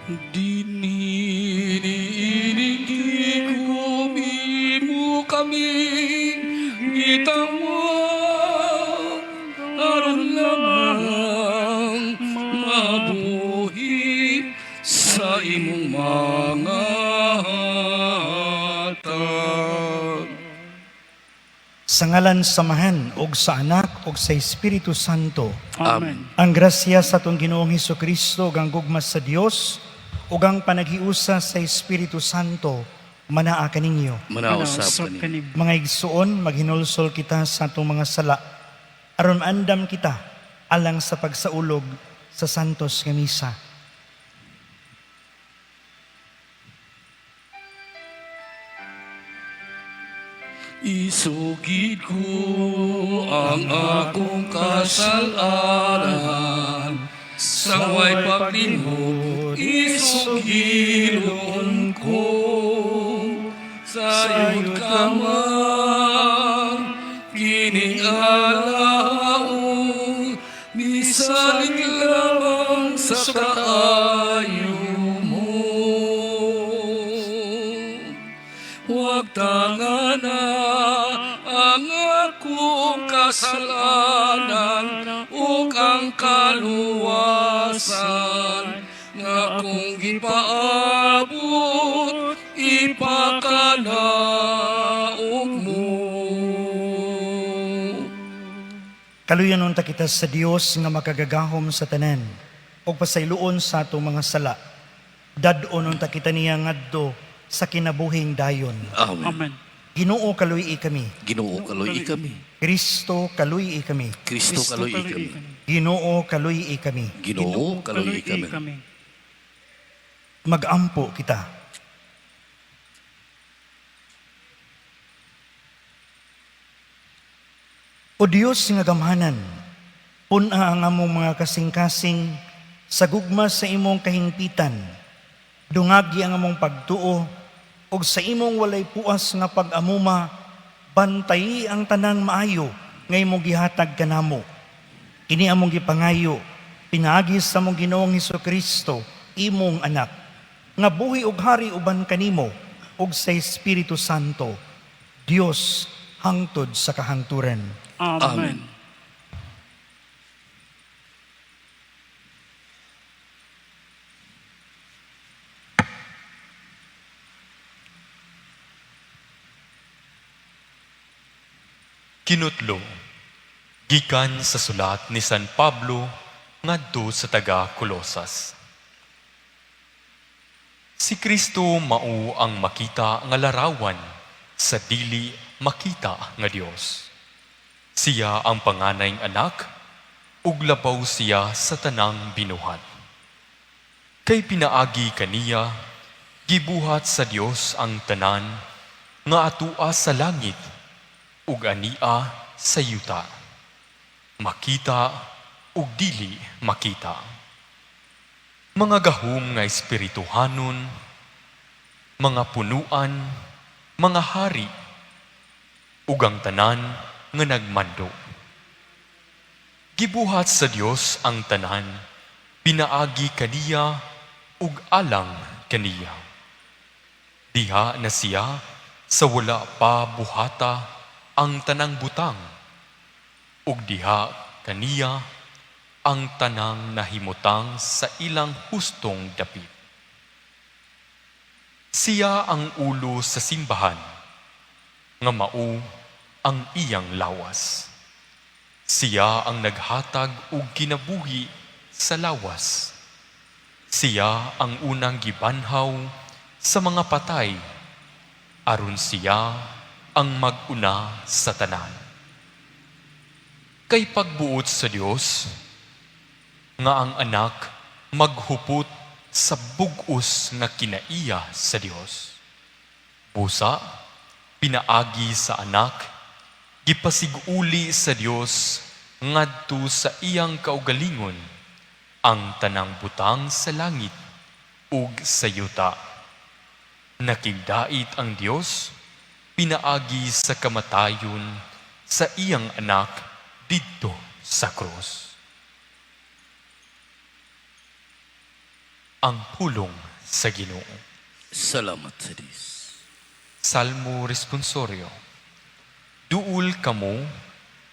Dinidinig mo kami, gitamo, aron lamang mabuhi sa imong mga hatag. Sa ngalan samahan og sa anak og sa Espiritu Santo. Amen. Ang grasya sa atong Ginoong Hesukristo, ang gugma sa Dios ug ang panaghiusa sa Espiritu Santo manaa kaninyo. Manausap kani. Mga igsuon, maghinulsol kita sa atong mga sala aron andam kita alang sa pagsaulog sa santos nga misa. Isugid ko ang akong kasalanan, sa way paglimot isugilon ko. Sayod ka man, kining alaon, misalig lamang sa kaayo mo. Huwag tangana ang akong kasalanan ug ang kaluwasan nga kung gipaabot ipakalaog mo. Kaluyan unta kita sa Dios nga makagagahom sa tanan ug pasayloon sa atong mga sala. Dad-on unta kita niya ngadto sa kinabuhing dayon. Amen. Ginoo kaluy kami. Ginoo kaloy kami. Kristo kaluy kami. Kristo kaloy kami. Ginoo kaluy kami. Ginoo kaloy kami. Magampo kita. O Dios nga gamhanan, puna ang among mga kasing-kasing sa gugma sa imong kahingpitan. Dungagi ang among pagtuo ug sa imong walay puas nga pag-amuma, bantayi ang tanan maayo nga imong gihatag kanamo. Kini among gipangayo, pinaagi sa among Ginoong Hesukristo, imong anak, nga buhi ug hari uban kanimo ug sa Espiritu Santo, Dios hangtod sa kahangturan. Amen. Kinutlo, gikan sa sulat ni San Pablo ngadto sa taga Colosas. Si Kristo mao ang makita nga larawan sa dili makita nga Dios. Siya ang panganayng anak ug labaw siya sa tanang binuhat. Kay pinaagi kaniya gibuhat sa Dios ang tanan nga atua sa langit ug ania sa yuta, makita ug dili makita. Mga gahom nga espirituhanon, mga punuan, mga hari, ug ang tanan nga nagmando. Gibuhat sa Dios ang tanan, pinaagi kaniya ug alang kaniya. Diha na siya sa wala pa buhata ang tanang butang, ug diha kaniya ang tanang nahimutang sa ilang hustong dapit. Siya ang ulo sa simbahan, nga mao ang iyang lawas. Siya ang naghatag og kinabuhi sa lawas. Siya ang unang gibanhaw sa mga patay, aron siya ang mag-una sa tanan. Kay pagbuot sa Dios, nga ang anak maghupot sa bug-os nga kinaiya sa Dios. Busa, pinaagi sa anak, gipasiguli sa Dios ngadto sa iyang kaugalingon ang tanang butang sa langit ug sa yuta. Nakigdait ang Dios, pinaagi sa kamatayon sa iyang anak didto sa krus. ang pulong sa Ginoo. Salamat sa Dios. Salmo responsorio. Duol kamo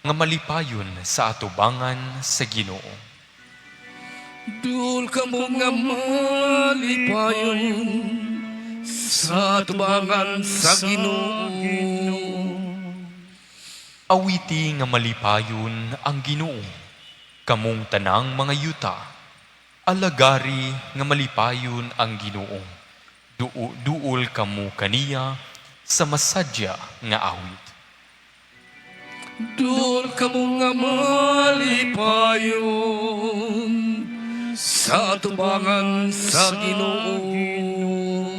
nga malipayon sa atubangan sa Ginoo. Dul ka mo nga malipayon sa tubangan sa Ginoo. Awiti nga malipayon ang Ginoo, kamong tanang mga yuta. Alagari nga malipayon ang Ginoo. Duol kamo kaniya sa masadya nga awit. Dul ka mo nga malipayon sa tubangan sa Ginoo.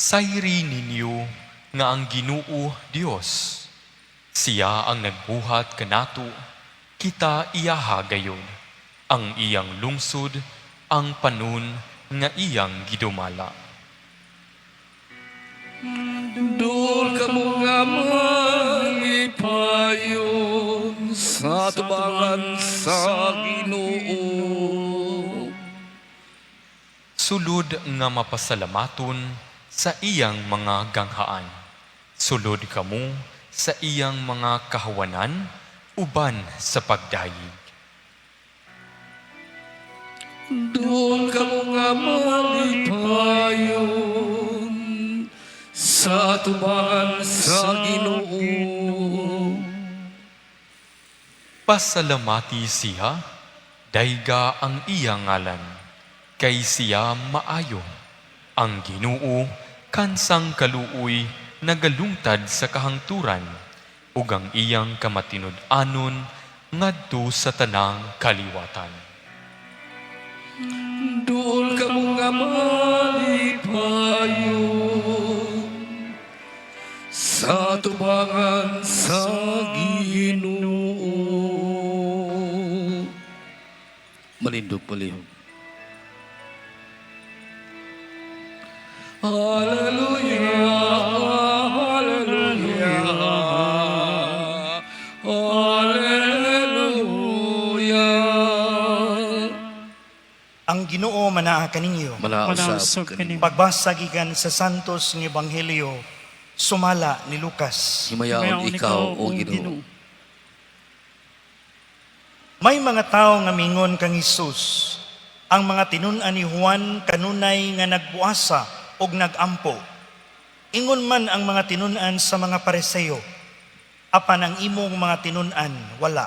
Sayri ninyo nga ang Ginoo Dios. Siya ang nagbuhat kanato, kita iyaha gayon. Ang iyang lungsod, ang panon nga iyang gidumala. Dul ka mo nga malipayon sa tubangan sa Ginoo. Sulod nga mapasalamaton sa iyang mga ganghaan. Sulod kamo sa iyang mga kahawanan, uban sa pagdayig. Dul ka mo nga malipayon sa tubangan sa Ginoo. Pasalamati siya, dayga ang iyang ngalan, kay siya maayo. Ang Ginoo kansang kaluoy nagalungtad sa kahangturan, ug ang iyang kamatinud-anon ngadto sa tanang kaliwatan. Dul ka mo nga malipayon sa tubangan sa Ginoo. Malindog palihog. Hallelujah, hallelujah, hallelujah. Ang Ginoo manaa kaninyo. Malausap kanin. Pagbasa gikan sa Santos ng Ebanghelyo, sumala ni Lucas. Himayaon ikaw, O Ginoo. May mga tao nga mingon kang Hesus, ang mga tinun-an ni Juan kanunay nga nagbuasa og nagampo. Ingon man ang mga tinun-an sa mga Pariseo, apan ang imong mga tinun-an wala.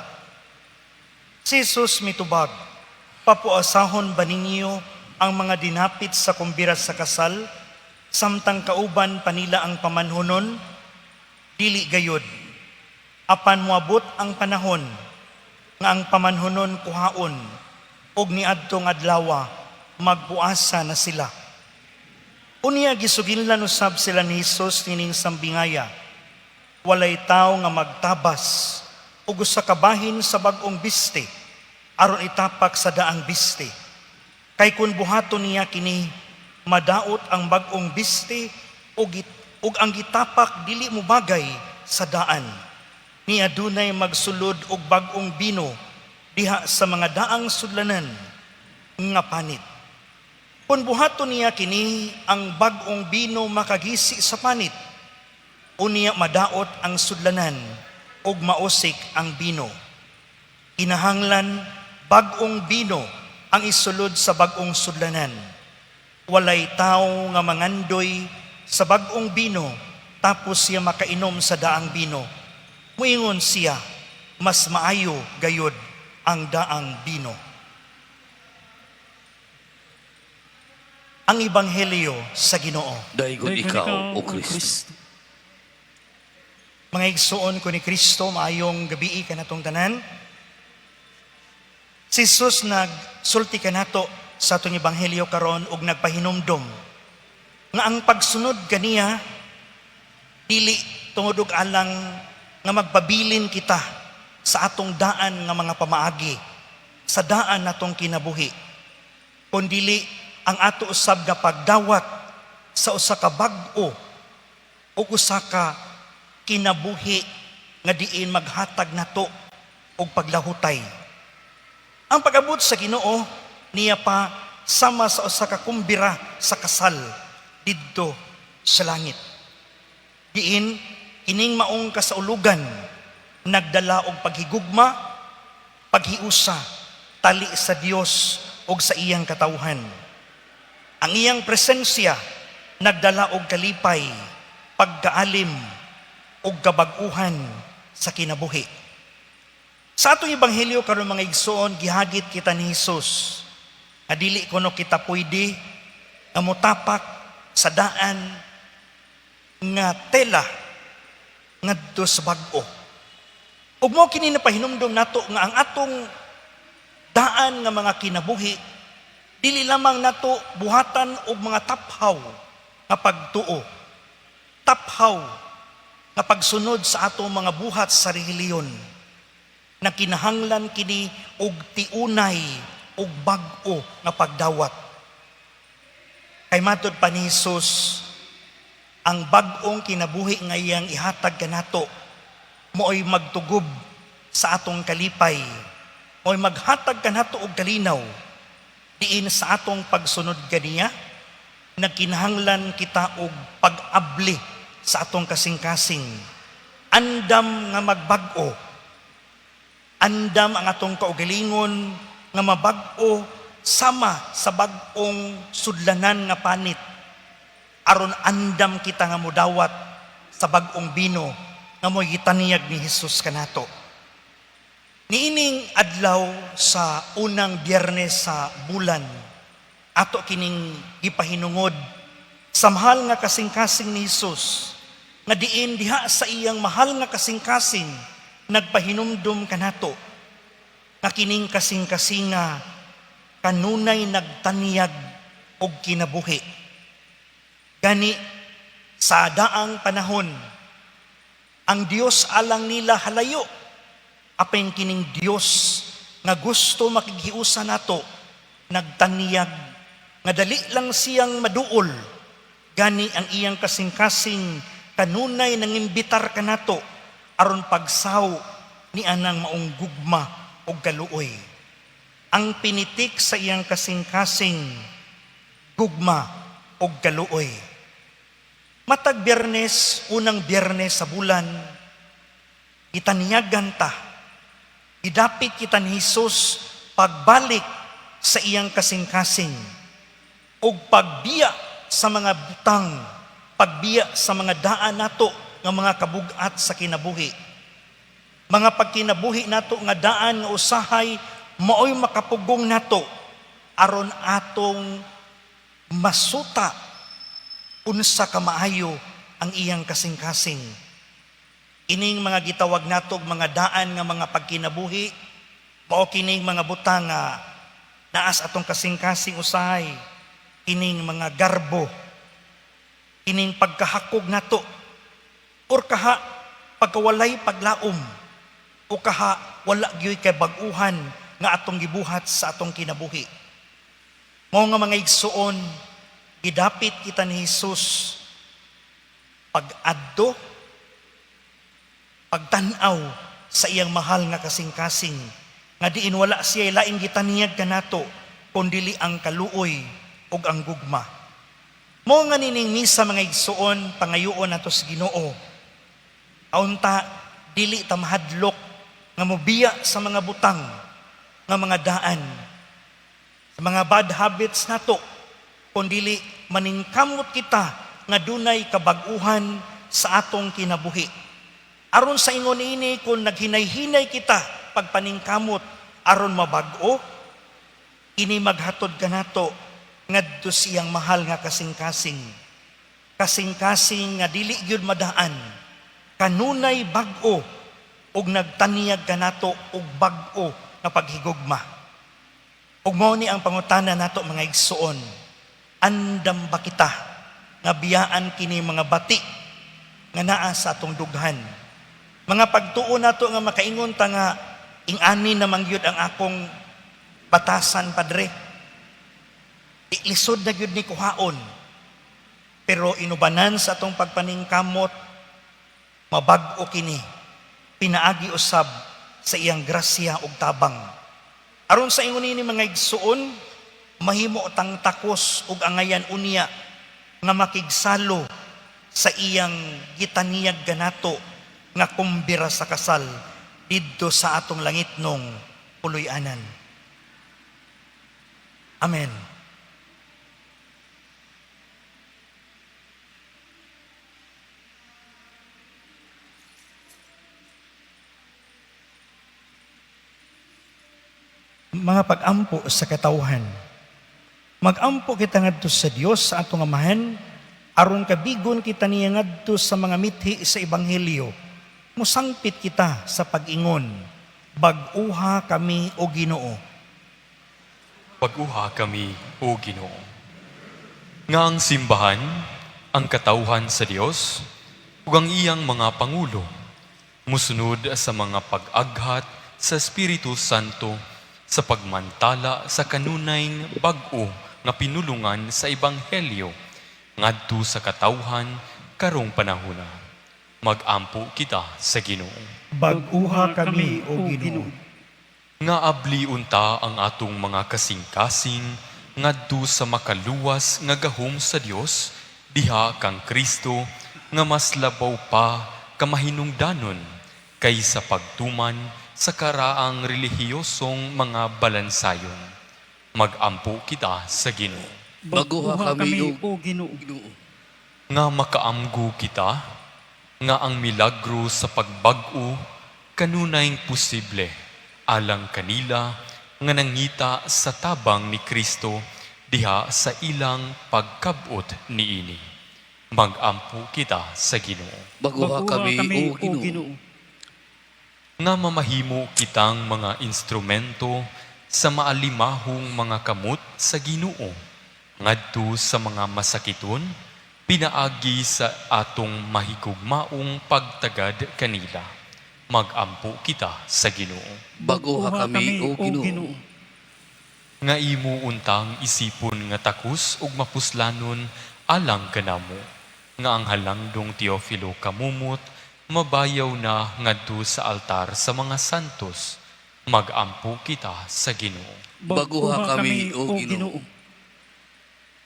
Si Jesus mitubag, papuasahon ba ninyo ang mga dinapit sa kumbira sa kasal, samtang kauban panila ang pamanhunon? Dili gayod. Apan moabot ang panahon nga ang pamanhunon kuhaon, og niadtong adlaw magbuasa na sila. Unya gisuginlan usab sila ni Hesus nining sambingaya. Walay tao nga magtabas ug usa ka bahin sa bag-ong biste aron itapak sa daang biste. Kay kun buhaton niya kini, madaot ang bag-ong biste ug ang gitapak dili mo bagay sa daan. Ni adunay magsulod og bag-ong bino diha sa mga daang sudlanan nga panit. Kung buhaton niya kini, ang bag-ong bino makagisi sa panit, unya madaot ang sudlanan ug mausik ang bino. Kinahanglan bag-ong bino ang isulod sa bag-ong sudlanan. Walay tao nga mangandoy sa bag-ong bino tapos siya makainom sa daang bino. Muingon siya, mas maayo gayod ang daang bino. Ang Ebanghelyo sa Ginoo. Daigon ikaw, O Kristo. Mga igsuon ko ni Kristo, maayong gabi kanatong tanan. Si Jesus nagsulti kanato sa atong Ebanghelyo karon ug nagpahinumdom nga ang pagsunod kaniya dili tungod og alang nga magpabilin kita sa atong daan nga mga pamaagi, sa daan natong kinabuhi, kundili ang ato usab nga pagdawat sa usa ka bag-o o usa ka kinabuhi nga diin maghatag nato og paglahutay. Ang pag-abot sa Ginoo niya pa sama sa usa ka kumbira sa kasal didto sa langit. Diin kining maong kasaulugan nagdala og paghigugma, paghiusa, tali sa Dios og sa iyang katawhan. Ang iyang presensya nagdala og kalipay, pagkaalim og kabag-uhan sa kinabuhi. Sa atong ebanghelyo karon mga igsoon, gihagit kita ni Hesus nga dili kuno kita pwede nga motapak sa daan nga tela ngadto sa bag-o. Ug mo kini napahinumdom nato nga ang atong daan nga mga kinabuhi dili lamang nato buhatan og mga taphaw nga pagtuo. Taphaw nga pagsunod sa atong mga buhat sa relihiyon na kinahanglan kini og tiunay og bag-o nga pagdawat. Kay matud pa ni Jesus, ang bag-ong kinabuhi nga iyang ihatag kanato mo'y magtugob sa atong kalipay, mo'y maghatag kanato og kalinaw diin sa atong pagsunod kaniya, nagkinahanglan kita og pag-abli sa atong kasing-kasing. Andam nga magbag-o, andam ang atong kaugalingon nga mabag-o sama sa bag-ong sudlanan nga panit, aron andam kita nga mudawat sa bag-ong bino nga mo'y gitaniyag ni Jesus kanato. Niining adlaw sa unang Biyernes sa bulan, ato kining gipahinungod sa mahal nga kasing-kasing ni Jesus, nga diin diha sa iyang mahal nga kasing-kasing nagpahinumdum kanato, nga kining kasing-kasinga kanunay nagtaniyag og kinabuhi. Gani sa daang panahon, ang Dios alang nila halayo, apeng kining Dios nga gusto makighiusa nato, nagtaniyag nga dali lang siyang maduol. Gani ang iyang kasing-kasing kanunay nangimbitar kanato aron pagsaw ni anang maong gugma og kaluoy. Ang pinitik sa iyang kasing-kasing gugma og kaluoy. Matag Biyernes, unang Biyernes sa bulan, itaniyagan ta, idapit kita ni Jesus pagbalik sa iyang kasing-kasing ug pagbiya sa mga butang, pagbiya sa mga daan nato nga mga kabugat sa kinabuhi. Mga pagkinabuhi nato nga daan nga usahay maoy makapugong nato aron atong masuta unsa ka maayo ang iyang kasing-kasing. Ining mga gitawag nato og mga daan nga mga pagkinabuhi, mao kining mga butang nga naas atong kasing-kasing usahay, kining mga garbo, kining pagkahakog nato, or kaha pagkawalay paglaom, o kaha wala gyoy kay bag-uhan nga atong gibuhat sa atong kinabuhi. Mao nga mga igsuon, gidapit kita ni Jesus pag-adto, pagtan-aw sa iyang mahal nga kasing-kasing, nga diin wala siya laing gitaniyag kanato kundili ang kaluoy ug ang gugma. Mo nga nining misa mga igsuon, pangayoon nato sa Ginoo. Aunta dili ta mahadlok nga mobiya sa mga butang nga mga daan, sa mga bad habits nato, kundili maningkamot kita nga dunay kabag-uhan sa atong kinabuhi. Aron sa ingon ini, kung naghinay-hinay kita pagpaningkamot aron mabag-o, ini maghatod kanato ngadto siyang mahal nga kasing-kasing. Kasing-kasing nga dili gyud madaan, kanunay bag-o ug nagtaniyag kanato og bag-o nga paghigugma. Ug mao ni ang pangutana nato mga igsuon, andam ba kita nga biyaan kini mga bati nga naa sa atong dughan? Mga pagtuo nato nga makaingon ta nga ing-ani na mangyud ang akong batasan, Padre. Lisod na gyud ni kuhaon. Pero inubanan sa atong pagpaningkamot, mabag-o kini, pinaagi usab sa iyang grasya ug tabang. Aron sa ingon ini mga igsuon, mahimo tang takos ug angayan unya nga makigsalo sa iyang gitaniyag ganato nga kumbira sa kasal didto sa atong langitnong puloy-anan. Amen. Mga pag-ampo sa katawhan, mag-ampo kita ngadto sa Dios sa atong amahan, aron kabigon kita niya ngadto sa mga mithi sa Ebanghelyo. Musangpit kita sa pag-ingon, bag-uha kami o Ginoo. Pag-uha kami, O Ginoo. Nga ang simbahan, ang katawhan sa Dios, ug ang iyang mga pangulo, musunod sa mga pag-aghat sa Espiritu Santo sa pagmantala sa kanunayng bag-o nga pinulungan sa Ebanghelyo ngadto sa katawhan karong panahona. Mag-ampo kita sa Ginoo. Bag-uha kami o Ginoo. Nga abli unta ang atong mga kasing-kasing ngadto sa makaluwas nga gahom sa Dios diha kang Kristo nga mas labaw pa kamahinungdanon kaysa pagtuman sa karaang relihiyosong mga balansayon. Mag-ampo kita sa Ginoo. Baguha kami o Ginoo. Nga makaamgo kita, nga ang milagro sa pagbag-o kanunayng posible alang kanila nga nangita sa tabang ni Kristo diha sa ilang pagkabot niini. Mag-ampo kita sa Ginoo. Baguha kami o Ginoo. Nga mamahimo kitang mga instrumento sa maalimahong mga kamot sa Ginoo ngadto sa mga masakiton pinaagi sa atong mahigugmaong pagtagad kanila. Mag-ampo kita sa Ginoo. Baguha kami o Ginoo. Nga imo untang isipon nga takus ug mapuslanon alang kanamo nga ang halangdong Teofilo kamumot mabayaw na ngadto sa altar sa mga santos. Mag-ampo kita sa Ginoo. Baguha kami o Ginoo.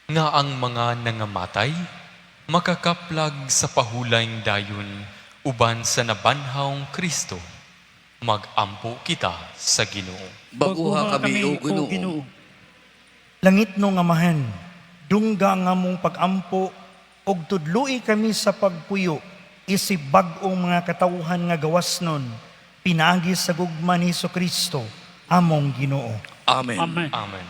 Nga ang mga nangamatay makakaplag sa pahulayng dayon uban sa nabanhawng Kristo. Mag-ampo kita sa Ginoo. Baguha kami o Ginoo. Langit nung amahan, dungga nga mong pag-ampo, og tudloi kami sa pagpuyo, isip bag-ong mga katawhan nga gawas nun, pinagi sa gugma ni Kristo, among Ginoo. Amen. Amen. Amen.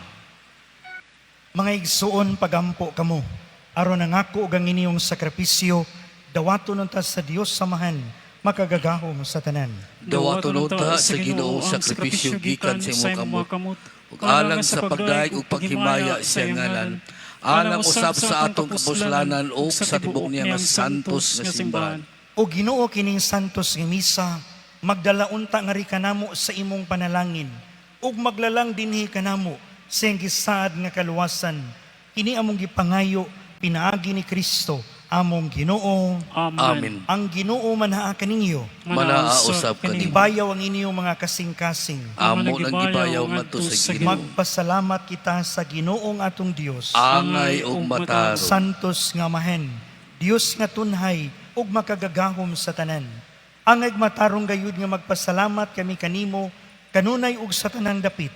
Mga igsuon pagampo kamo, aron nangako og ang inyong sakripisyo, dawaton unta sa Dios samahan, makagagahom sa tanan. Dawaton unta sa Ginoo ang sakripisyo gikan sa imong kamot. Ug alang sa pagdaig ug paghimaya sa ngalan, alang usab sa atong kapuslanan o sa tibok niya nga santos nga simbahan. O Ginoo kining santos nga misa, magdala unta nga ri kanamo sa imong panalangin, ug maglalang dinhi kanamo sa iyang gisaad nga kaluwasan. Kini among gipangayo pinaagi ni Kristo, among Ginoo. Amen. Ang Ginoo manaa kaninyo, Manaausab kanimo. ibayaw ang inyong mga kasing-kasing. Amo nang gibayaw ngadto sa Ginoo. Magpasalamat kita sa Ginoong atong Dios. Angay ug mataro. Santos nga mahen, Dios nga tunhay ug makagagahom sa tanan. Angay matarong gayud nga magpasalamat kami kanimo kanunay ug sa tanang dapit.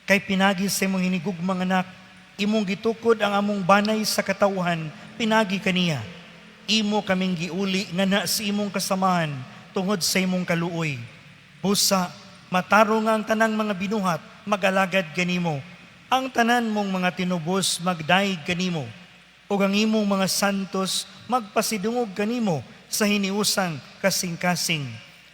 Kay pinagi sa imong hinigugmang anak, imong gitukod ang among banay sa katawhan, pinagi kaniya. Imo kaming giuli nga na sa imong kasamahan tungod sa imong kaluoy. Busa, matarong ang tanang mga binuhat, magalagad kanimo. Ang tanan mong mga tinubos, magdaig kanimo. O ang imong mga santos, magpasidungog kanimo sa hiniusang kasing-kasing.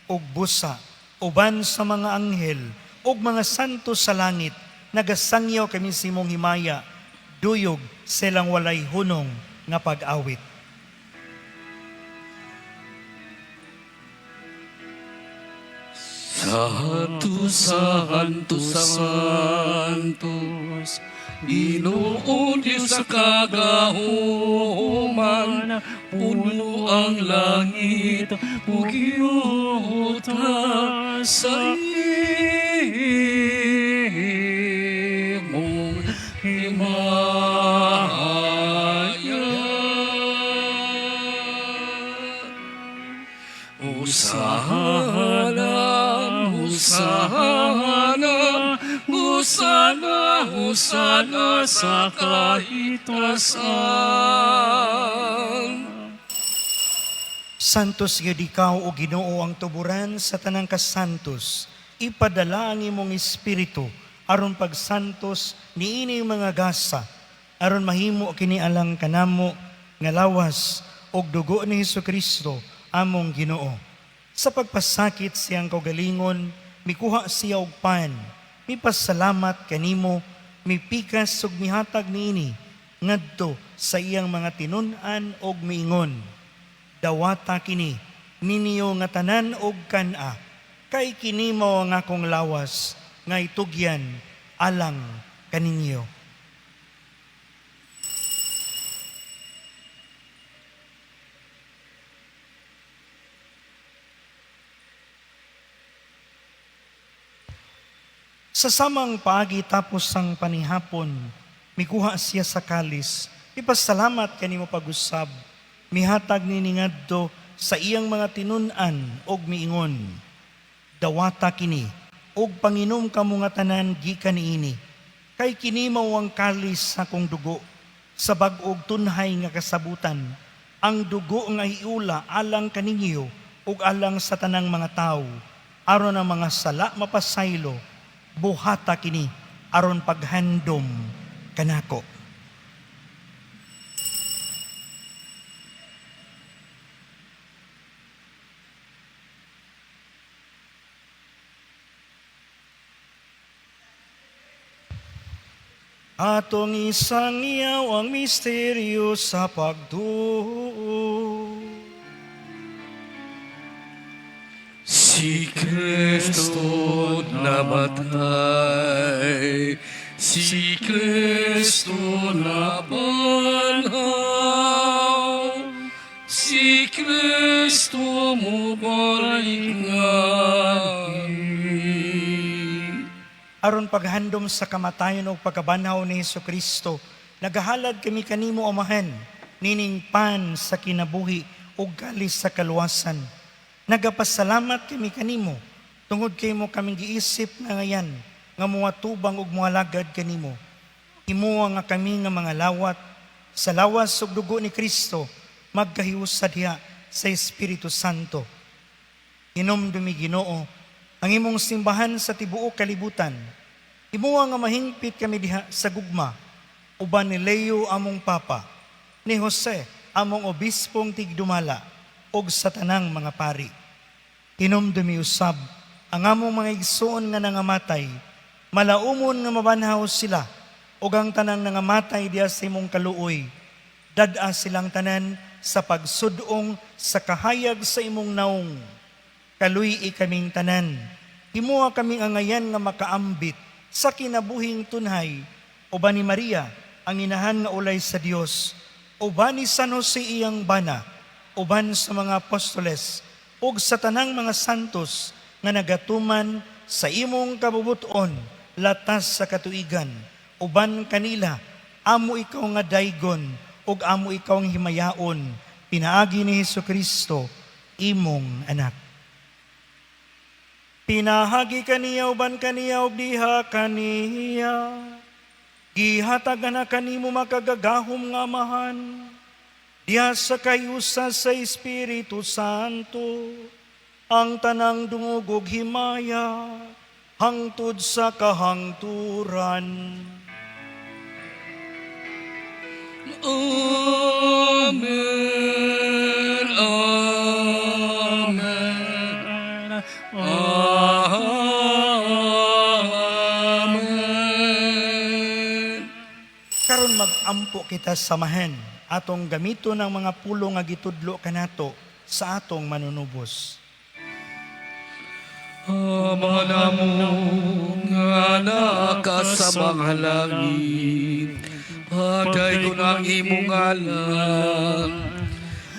O busa, uban sa mga anghel, o mga santos sa langit, nagasangyaw kami sa imong himaya, duyog silang walay hunong nga pag-awit. Santos, Santos, Santos, Ginoo Diyos sa kagahuman, puno ang langit, pugyuta sa imong Husana, Husana, Husana, Husana sa kaitasan. Santos gid ikaw o Ginoo ang tuburan sa tanang kasantos. Ipadala ang imong espiritu aron pagsantos niini mga gasa aron mahimo kini alang kanamo nga lawas og dugo ni Hesukristo among Ginoo. Sa pagpasakit siyang kaugalingon, mikuha siya og pan, mipasalamat kanimo, mipikas ug mihatag niini ngadto sa iyang mga tinun-an og miingon. Dawata kini ninyo nga tanan og kana, kay kini mao nga akong lawas nga itugyan alang kaninyo. Sa samang paagi tapos ang panihapon, mikuha siya sa kalis, ipasalamat kanimo pag-usab, mihatag nini ngadto sa iyang mga tinun-an og miingon. Dawata kini og panginom kamo nga tanan gikan niini. Kay kini mao ang kalis sa akong dugo sa bag-og tunhay nga kasabutan. Ang dugo nga iula alang kaninyo ug alang sa tanang mga tawo aron ang mga sala mapasaylo. Buhata kini aron paghandom kanako. Atong isang iyaw ang misteryo sa pagtuo. Si Kristo namatay, si Kristo nabanhaw, si Kristo mubalik ngayon. Aron paghandom sa kamatayon o pagkabanhaw ni Hesukristo, nagahalad kami kanimo amahan, nining pan sa kinabuhi o galis sa kaluwasan. Nagapasalamat kami kanimo, tungod kay mo kaming giisip nga ngayan, nga mga tubang ug mga lagad kanimo. Imuha nga kami nga mga lawat, sa lawas ug dugo ni Kristo, magkahiusad diha sa Espiritu Santo. Hinumdumi Ginoo, ang imong simbahan sa tibuok kalibutan. Imuha nga mahingpit kami diha sa gugma, uban ni Leo among Papa, ni Jose among obispong tigdumala, og sa tanang mga pari. Hinumdumi usab ang among mga igsoon nga nangamatay, malaumon nga mabanhaw sila, og ang tanang nangamatay diha sa imong kaluoy, dad-a silang tanan sa pagsudong sa kahayag sa imong naong. Kaluy kaming tanan, himuha kaming angayan nga makaambit sa kinabuhing tunhay, uban ni Maria, ang inahan nga ulay sa Dios, uban ni San Jose iyang bana, uban sa mga apostoles, ug sa tanang mga santos nga nagatuman sa imong kabubuton latas sa katuigan, uban kanila, amo ikaw nga daygon, ug amo ikaw ang himayaon, pinaagi ni Hesukristo, imong anak. Pinahagi kaniya uban kaniya ug diha kaniya, gihatagan na kanimo makagagahom nga amahan, diha sa kayusa sa Espiritu Santo, ang tanang dungog ug himaya, hangtod sa kahangturan. Amen, amen, amen. Karon mag-ampo kita samahan atong gamito ng mga pulo nga gitudlo kanato sa atong manunubos. Ama namo nga naka sa mga langit, paday ko ng imong ngalan,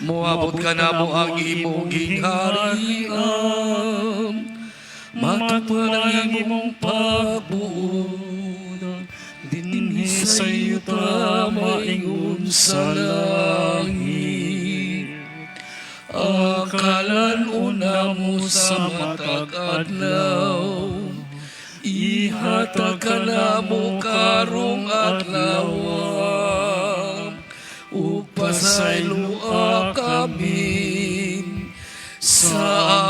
moabot ka na mo ang imong gingharian, matupad ang imong pagbuod, dinhi sa iyo maingon sa langit. Akalan una kamo sa matag adlaw. Ihatag ka namo karong adlaw. Ug pasayloa kami sa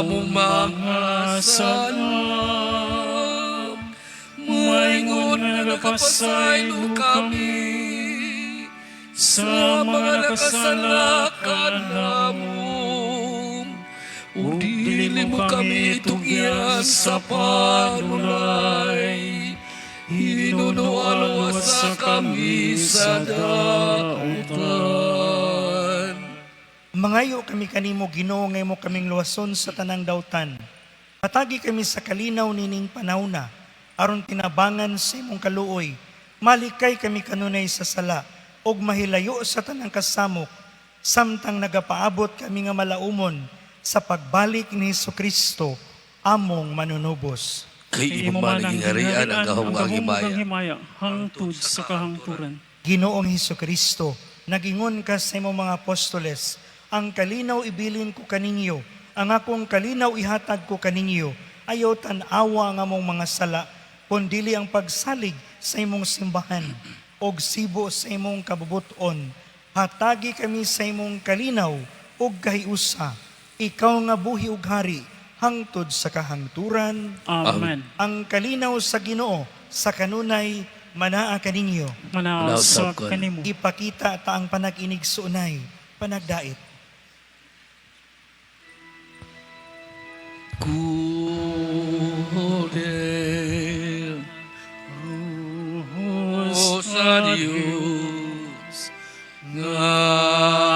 among mga sala. Maingon nga nagapasaylo kami sa mga nakasala kanamo. Ug dili mo kami tugyan sa panulay. Hinunualwas kami sa dautan. Mangayo kami kanimo Ginoo ngay mo kaming luwason sa tanang dautan. Patagi kami sa kalinaw nining panahona, aron tinabangan sa imong kaluoy. Malikay kami kanunay sa sala, og mahilayo sa tanang kasamok, samtang nagapaabot kami nga malaumon sa pagbalik ni Jesucristo, among manunubos. Kay imo man naging harian ang kahunggang himaya. himaya hangtod sa kahangturan. Ginoong Jesucristo, nagingon ka sa imong mga apostoles, ang kalinaw ibilin ko kaninyo, ang akong kalinaw ihatag ko kaninyo, ayaw tan-awa ang among mga sala, kundili ang pagsalig sa imong simbahan, og sibo sa imong kabubuton. Hatagi kami sa imong kalinaw, og kahiusa, ikaw nga buhi ug hari, hangtod sa kahangturan. Amen. Ang kalinaw sa Ginoo sa kanunay manaa kaninyo. Manausap kanimo. Ipakita ta ang panag-inig sunay, panagdait. Kudel Ruho sa Diyos nga nagawag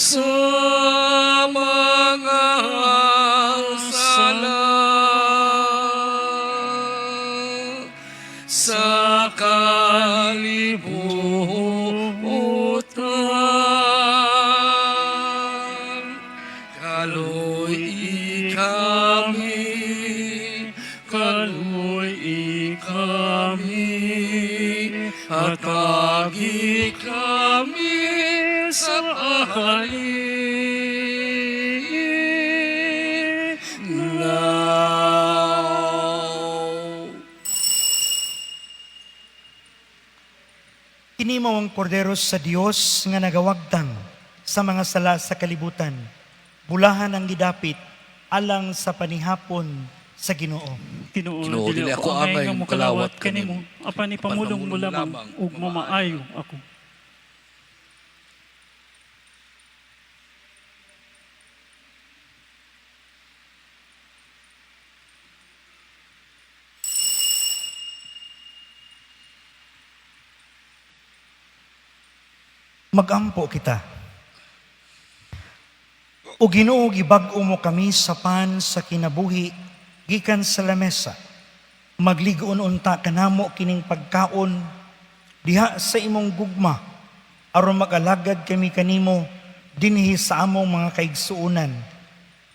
sa mga sala sa kalibutan. Kaloy kami, hatagi kami sa kalinaw. Kini mao ang kordero sa Dios nga nagawagtang sa mga sala sa kalibutan. Bulahan ang gidapit alang sa panihapon sa Ginoo. Ginoo, dili ako amay nga mokalawat kanimo, apan ipamulong mo lamang ug mamaayo ako. Magampo kita. O Ginoo, gibag-o mo kami sa pan sa kinabuhi, gikan sa lamesa. Magligoon unta kanamo kining pagkaon, diha sa imong gugma, aron mag-alagad kami kanimo, dinhi sa among mga kaigsuunan.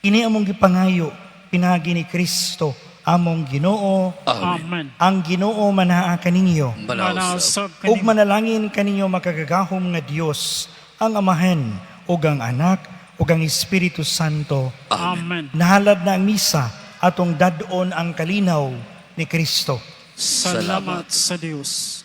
Kini among gipangayo, pinagi ni Kristo, among Ginoo, Amen. ang Ginoo manaa kaninyo. Manausap Ug kanimo. manalangin kaninyo makagagahom nga Dios, ang Amahan, ug ang Anak, ug ang Espiritu Santo. Amen. Nahalad na ang misa, atong dadon ang kalinaw ni Kristo. Salamat sa Dios.